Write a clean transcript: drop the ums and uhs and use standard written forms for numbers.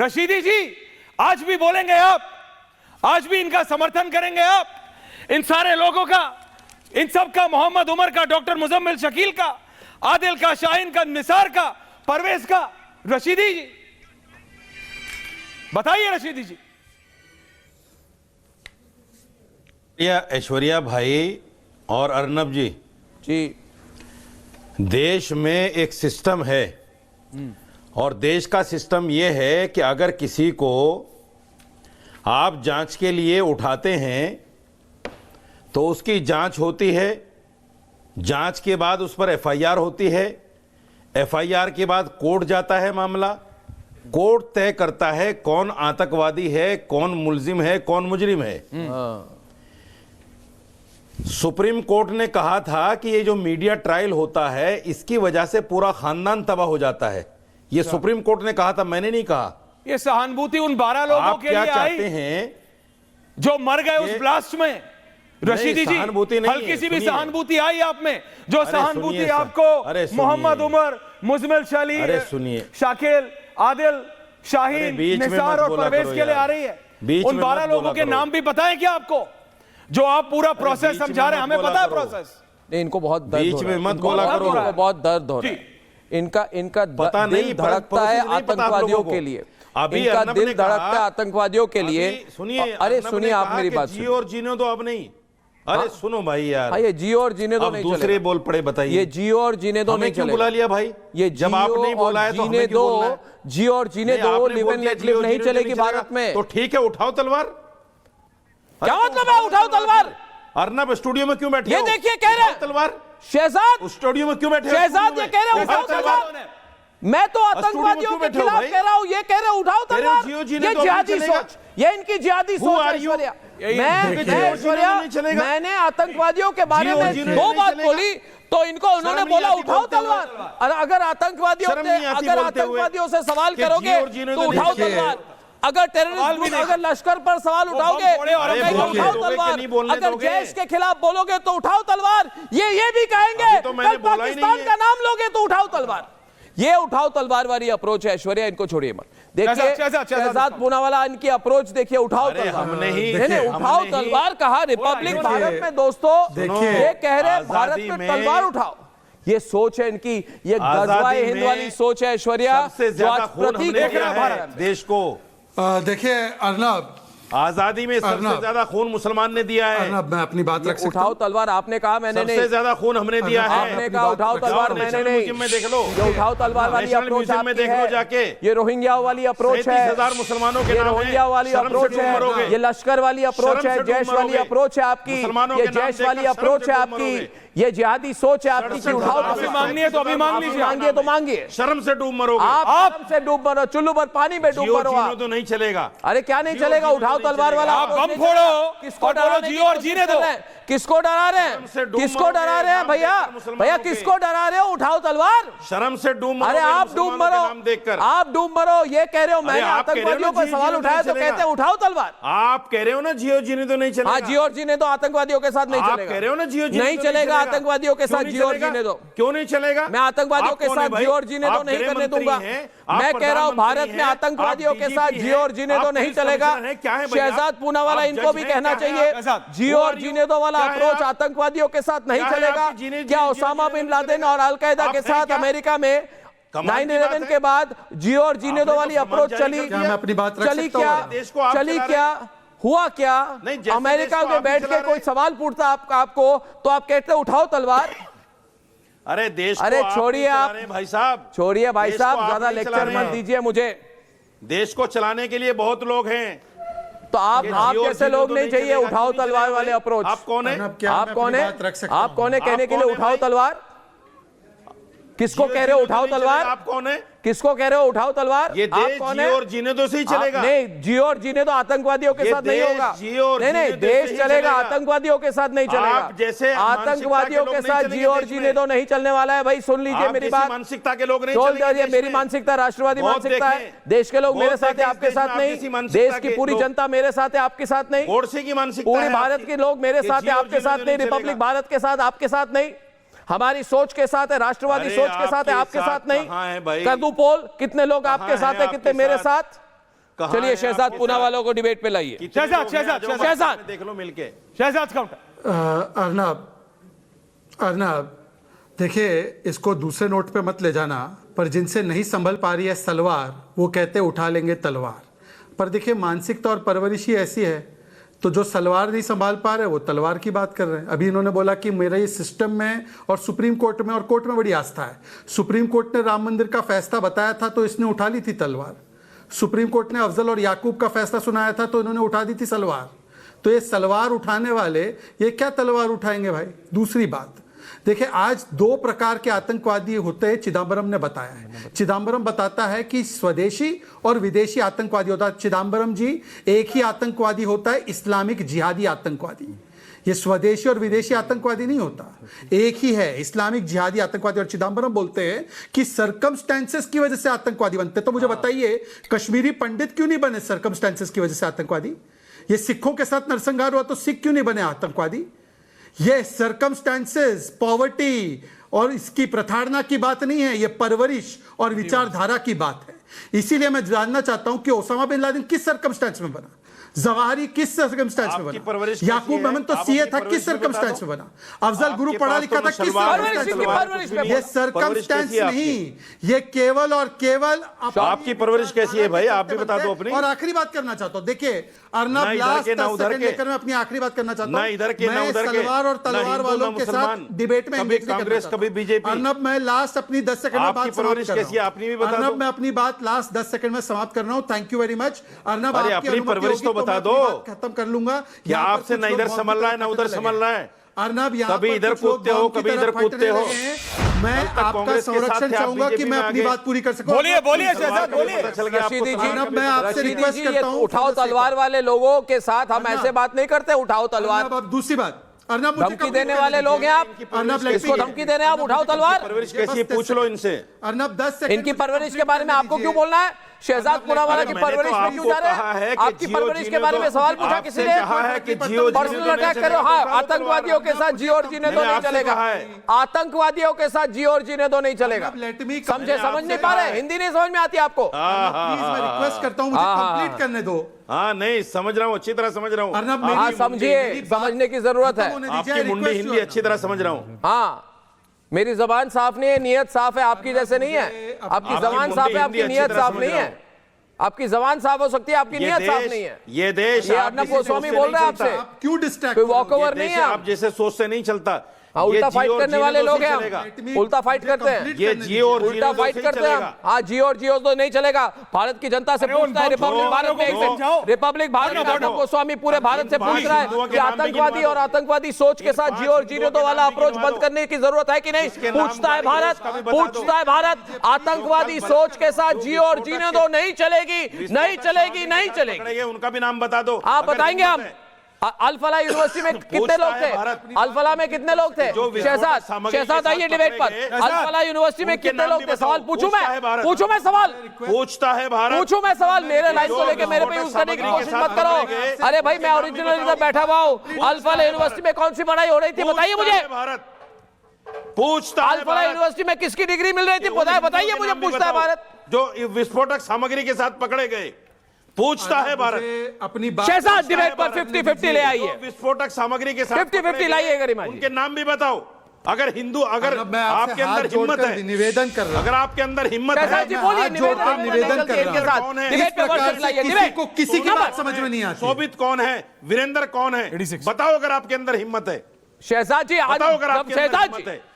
रशीदी जी आज भी बोलेंगे आप, आज भी इनका समर्थन करेंगे आप, इन सारे लोगों का, इन सब का, मोहम्मद उमर का, डॉक्टर मुजम्मिल शकील का, आदिल का, शाहीन का, निसार का, परवेज का। रशीदी जी बताइए, रशीदी जी। ऐश्वर्या भाई और अर्नब जी, देश में एक सिस्टम है और देश का सिस्टम यह है कि अगर किसी को आप जांच के लिए उठाते हैं तो उसकी जांच होती है, जांच के बाद उस पर एफआईआर होती है, एफआईआर के बाद कोर्ट जाता है मामला, कोर्ट तय करता है कौन आतंकवादी है, कौन मुलजिम है, कौन मुजरिम है। सुप्रीम कोर्ट ने कहा था कि ये जो मीडिया ट्रायल होता है इसकी वजह से पूरा खानदान तबाह हो जाता है। ये सुप्रीम कोर्ट ने कहा था, मैंने नहीं कहा। ये सहानुभूति उन 12 लोगों के लिए आई चाहते हैं जो मर गए उस ब्लास्ट में। रशीदी जी, हल्की सी भी सहानुभूति आई आप में? जो सहानुभूति आपको मोहम्मद उमर, मुजम्मिल शकील, शाकिल, आदिल, शाहीन, निसार और परवेज के लिए आ रही है, उन 12 लोगों के नाम भी पता है क्या आपको? जो आप पूरा प्रोसेस समझा रहे हैं, हमें पता है प्रोसेस। नहीं, इनको बहुत दर्द बीच में मत बोला करो, इनको बहुत दर्द हो रहा है। इनका दिल धड़कता है आतंकवादियों के लिए, इनका दिल धड़कता है आतंकवादियों के लिए। सुनिए, अरे सुनिए, आप मेरी बात जी और जीने दो, अब नहीं। अरे सुनो भाई यार, ये जी और जीने दो नहीं चलेगा। दूसरे बोल पड़े, बताइए। ये जी और जीने दो नहीं चलेगा। बुला लिया भाई? ये जब आप नहीं बोला है तो हमें क्यों बोलना है? जी और जीने दो, लिव एंड लेट लिव नहीं चलेगी भारत में। तो ठीक है, उठाओ तलवार। क्या मतलब है उठाओ तलवार? अर्नब स्टूडियो में क्यों बैठे? ये देखिए कह रहे हैं तलवार। शहजाद स्टूडियो में क्यों बैठे? शहजाद ये कह रहे हैं उठाओ तलवार। मैं तो आतंकवादियों के खिलाफ कह रहा हूं, ये कह रहे उठाओ तलवार। ये जिहादी सोच, ये इनकी जिहादी सोच है ऐश्वर्या। मैंने आतंकवादियों के बारे में 2 बात बोली तो इनको उन्होंने बोला उठाओ तलवार। और अगर आतंकवादियों से सवाल करोगे तो उठाओ तलवार। अगर टेररिस्ट, अगर लश्कर पर सवाल उठाओगे तो उठाओ तलवार। अगर जैश के खिलाफ बोलोगे तो उठाओ तलवार। ये भी कहेंगे कल पाकिस्तान का नाम लोगे तो उठाओ तलवार। ये उठाओ तलवार वाली अप्रोच है ऐश्वर्या, इनको छोड़िए मत। देखिए शहजाद पूनावाला, इनकी अप्रोच देखिए, उठाओ तलवार। उठाओ तलवार कहा रिपब्लिक भारत में दोस्तों, ये कह रहे हैं भारत में तलवार उठाओ। ये सोच है इनकी, ये गजवाए हिंद वाली सोच है ऐश्वर्या, जो आज प्रतीक देख रहा है भारत देश को। देखिए अर्नब, आजादी में सबसे ज्यादा खून मुसलमान ने दिया है। अर्नब, मैं अपनी बात रख सकता हूं? उठाओ तलवार आपने कहा, मैंने नहीं। सबसे ज्यादा खून हमने दिया है। आपने कहा उठाओ तलवार, मैंने नहीं। में देख लो, ये उठाओ तलवार वाली अप्रोच में देख लो जाके। ये रोहिंग्या वाली अप्रोच है, 30,000 मुसलमानों के नाम है। रोहिंग्या वाली अप्रोच है, ये लश्कर वाली अप्रोच है, जैश वाली अप्रोच है आपकी, ये जैश वाली अप्रोच है आपकी, ये जिहादी सोच है आपकी कि उठाओ। मांगनी है तो अभी मांग लीजिए, मांगिए तो मांगिए। शर्म से डूब मरोगे आप, शर्म से डूब मरो, चुल्लू पर पानी में डूब मरो आप। तो नहीं चलेगा। अरे क्या नहीं चलेगा? उठाओ तलवार वाला आप बम फोड़ो, किसको डराने की कोशिश कर रहे हैं? किसको डरा रहे हैं? किसको डरा रहे हैं भैया? भैया किसको डरा रहे हो? उठाओ तलवार। शर्म से डूब। अरे आप डूब मरो, आप डूब मरो। ये कह रहे हो मैंने आतंकवादियों पर सवाल उठाया तो कहते हैं उठाओ तलवार। आप कह रहे हो ना जियो जीने तो नहीं चलेगा। हाँ, जियो और जीने तो आतंकवादियों के साथ नहीं चलेगा। कह रहे हो ना जियो नहीं चलेगा आतंकवादियों के साथ जियो और जीने दो। क्यों नहीं चलेगा? मैं आतंकवादियों के साथ जियो और जीने तो नहीं करने दूंगा। मैं कह रहा हूं भारत में आतंकवादियों के साथ जियो और जीने तो नहीं चलेगा। शहजाद पूनावाला, इनको भी कहना चाहिए जियो और जीने दो वाला अप्रोच आतंकवादियों के साथ नहीं चलेगा। क्या ओसामा बिन लादेन और अलकायदा के साथ अमेरिका में 9/11 के बाद जियो और जीने दो वाली अप्रोच चली? चली क्या? हुआ क्या? अमेरिका में बैठ के कोई सवाल पूछता आपको तो आप कहते उठाओ तलवार। अरे देश, अरे छोड़िए आप भाई साहब, छोड़िए भाई साहब, ज्यादा लेक्चर मत दीजिए मुझे। देश को चलाने के लिए बहुत लोग हैं, तो आप जैसे लोग नहीं चाहिए। उठाओ तलवार वाले अप्रोच। आप कौन है? आप कौन है? आप कौन है कहने के लिए उठाओ तलवार? किसको कह रहे हो उठाओ तलवार? आप कौन है? किसको कह रहे हो उठाओ तलवार? ये देश जियो और जीने दो से ही चलेगा। नहीं, जियो और जीने तो आतंकवादियों के साथ नहीं होगा। नहीं, देश चलेगा, आतंकवादियों के साथ नहीं चलेगा। जैसे आतंकवादियों के साथ जियो और जीने तो नहीं चलने वाला है भाई। सुन लीजिए मेरी बात। मानसिकता के लोग नहीं चलेंगे। मेरी मानसिकता राष्ट्रवादी मानसिकता है। देश के लोग मेरे साथ है, आपके साथ नहीं। देश की पूरी जनता मेरे साथ है, आपके साथ नहीं। पूरी भारत के लोग मेरे साथ है, आपके साथ नहीं। रिपब्लिक भारत के साथ, आपके साथ नहीं। हमारी सोच के साथ है, राष्ट्रवादी सोच के साथ है, आपके साथ नहीं। कर दूं पोल, कितने लोग आपके साथ है, कितने मेरे साथ? कहाँ चलिए है शहजाद आपके पूना साथ? वालों को डिबेट पे लाइए। कितने शहजाद, लोग हैं शहजाद, जो शहजाद। में देख लो मिलके। शहजाद काउंटर। अर्नब देखिए, इसको दूसरे नोट पे मत ले जाना, पर जिनसे नहीं संभल पा रही है सलवार, वो कहते उठा लेंगे तलवार। पर देखिए, मानसिक तौर परवरिश ही ऐसी है, तो जो सलवार नहीं संभाल पा रहे वो तलवार की बात कर रहे हैं। अभी इन्होंने बोला कि मेरा ये सिस्टम में और सुप्रीम कोर्ट में और कोर्ट में बड़ी आस्था है। सुप्रीम कोर्ट ने राम मंदिर का फैसला बताया था तो इसने उठा ली थी तलवार। सुप्रीम कोर्ट ने अफजल और याकूब का फैसला सुनाया था तो इन्होंने उठा दी थी सलवार। तो ये सलवार उठाने वाले ये क्या तलवार उठाएंगे भाई? दूसरी बात देखिए, आज दो प्रकार के आतंकवादी होते हैं, चिदम्बरम ने बताया है। चिदम्बरम बताता है कि स्वदेशी और विदेशी आतंकवादी होता है। चिदम्बरम जी, एक ही आतंकवादी होता है, इस्लामिक जिहादी आतंकवादी। ये स्वदेशी और विदेशी आतंकवादी नहीं होता, एक ही है, इस्लामिक जिहादी आतंकवादी। और चिदम्बरम बोलते हैं कि सर्कमस्टेंसेस की वजह से आतंकवादी बनते। तो मुझे बताइए, कश्मीरी पंडित क्यों नहीं बने सर्कमस्टेंसेस की वजह से आतंकवादी? ये सिखों के साथ नरसंहार हुआ तो सिख क्यों नहीं बने आतंकवादी? ये सर्कमस्टेंसेस, पॉवर्टी और इसकी प्रताड़ना की बात नहीं है, ये परवरिश और विचारधारा की बात है। इसीलिए मैं जानना चाहता हूं कि ओसामा बिन लादेन किस सर्कमस्टेंस में बना, जवाहिरी किस सर्कमस्टेंस में बना, याकूब मेमन तो सीए था, किस सर्कमस्टेंस में बना, अफजल गुरु पढ़ा लिखा था, किस सर्कमस्टेंस में? ये सर्कमस्टेंस नहीं, ये केवल और केवल आपकी परवरिश कैसी है भाई? आप भी बता दो अपनी। और आखिरी बात करना चाहता हूं, देखिए अर्नब, लास्ट 10 सेकंड लेकर मैं अपनी आखिरी बात करना चाहता हूं। मैं सलवार और तलवार वालों के साथ डिबेट में कभी कांग्रेस कभी बीजेपी। अर्नब, मैं लास्ट अपनी 10 सेकंड में बात परवरिश कैसी है आपने भी बता दो। अर्नब, मैं अपनी बात लास्ट 10 सेकंड में समाप्त कर रहा हूं। Thank you very much Arnab. अरे अपनी परवरिश तो बता दो, खत्म कर लूंगा। क्या आपसे ना इधर संभल रहा है ना उधर संभल रहा है? अर्नब, यहाँ कभी पर इधर कुछ लोग कूदते हो, बम की कभी तरह इधर फटने कूदते हो। लगे हैं। मैं आपका कांग्रेस के साथ संरक्षण थे, आप चाहूंगा कि बीजेपी मैं में अपनी आ गए। बात पूरी कर सकूं। बोलिए बोलिए शहजाद, बोलिए। रशीदी जी, अर्नब, मैं आपसे रिक्वेस्ट जी, करता हूं, उठाओ तलवार वाले लोगों के साथ हम ऐसे बात नहीं करते। उठाओ तलवार। अर्नब, अब दूसरी बात, अर्नब मुझे धमकी देने वाले लोग हैं आप। अर्नब, इसको धमकी देने आप, उठाओ तलवार। परवरिश कैसी है पूछ लो इनसे। अर्नब 10 सेकंड इनकी परवरिश के बारे में आपको क्यों बोलना है? शहजाद पूनावाला की परवरिश में क्यों जा रहे हैं? आपकी परवरिश के बारे में सवाल पूछा किसी ने? पर्सनल अटैक करो। हाँ, आतंकवादियों के साथ जियो और जीने दो नहीं चलेगा। आतंकवादियों के साथ जियो और जीने दो नहीं चलेगा। समझे? समझ नहीं पा रहे? हिंदी नहीं समझ में आती आपको? प्लीज मैं रिक्वेस्ट करता हूं, मुझे कंप्लीट करने दो। हाँ नहीं समझ रहा हूँ, अच्छी तरह समझ रहा हूँ। अर्नब, हाँ, समझिए, समझने की जरूरत है। आपकी मुंडी हिंदी अच्छी तरह समझ रहा हूँ। हाँ, मेरी जबान साफ नहीं है, नियत साफ है, आपकी जैसे नहीं है। आपकी जबान साफ है, आपकी नियत साफ नहीं है। आपकी जबान साफ हो सकती है, आपकी नियत साफ नहीं है। ये देश अर्नब गोस्वामी बोल रहे हैं आपसे, क्यों डिस्ट्रैक्ट? कोई वॉकओवर नहीं है। आप जैसे सोच से नहीं चलता। हाँ, उल्टा फाइट करने वाले लोग हैं हम। उल्टा फाइट करते हैं, ये जियो और उल्टा फाइट करते हैं हम। हाँ, जियो और जियो तो नहीं चलेगा। भारत की जनता से पूछता है, रिपब्लिक भारत में रिपब्लिक भारत में अर्नब गोस्वामी पूरे भारत से पूछ रहा है कि आतंकवादी और आतंकवादी सोच के साथ जियो और जीने दो वाला अप्रोच बंद करने की जरूरत है कि नहीं? पूछता है भारत, पूछता है भारत। आतंकवादी सोच के साथ जियो और जीने दो नहीं चलेगी, नहीं चलेगी, नहीं चलेगी। उनका भी नाम बता दो। आप बताएंगे हम। अल-फलाह यूनिवर्सिटी में कितने लोग थे? अल-फलाह में कितने लोग थे? शहजाद आइए डिबेट पर। अल-फलाह यूनिवर्सिटी में कितने लोग थे? सवाल पूछूं मैं सवाल पूछता है भारत। पूछूं मैं सवाल? मेरे लाइन को लेके मेरे पे यूज करने की कोशिश मत करो। अरे भाई, मैं ओरिजिनल इधर बैठा हुआ हूँ। अल-फलाह यूनिवर्सिटी में कौन सी पढ़ाई हो रही थी बताइए मुझे। पूछता है अल-फलाह यूनिवर्सिटी में किसकी डिग्री मिल रही थी बताइए मुझे। पूछता है भारत। जो विस्फोटक सामग्री के साथ पकड़े गए, पूछता है भारत। अपनी बात शहजाद डिबेट पर 50-50 ले आइए। विस्फोटक सामग्री के साथ 50-50 लाइए गरिमा जी। उनके नाम भी बताओ। अगर हिंदू, अगर आपके अंदर हिम्मत है, निवेदन कर रहा हूं, अगर आपके अंदर हिम्मत है, शहजाद जी बोलिए, निवेदन कर रहा हूं। डिबेट पे वर्सेस लाइए। डिबेट को किसी की बात समझ में नहीं आती। शोभित कौन है, वीरेंद्र कौन है, बताओ अगर आपके अंदर हिम्मत है। शहजाद जी, आज बताओ अगर आपके अंदर शहजाद हिम्मत जी, है।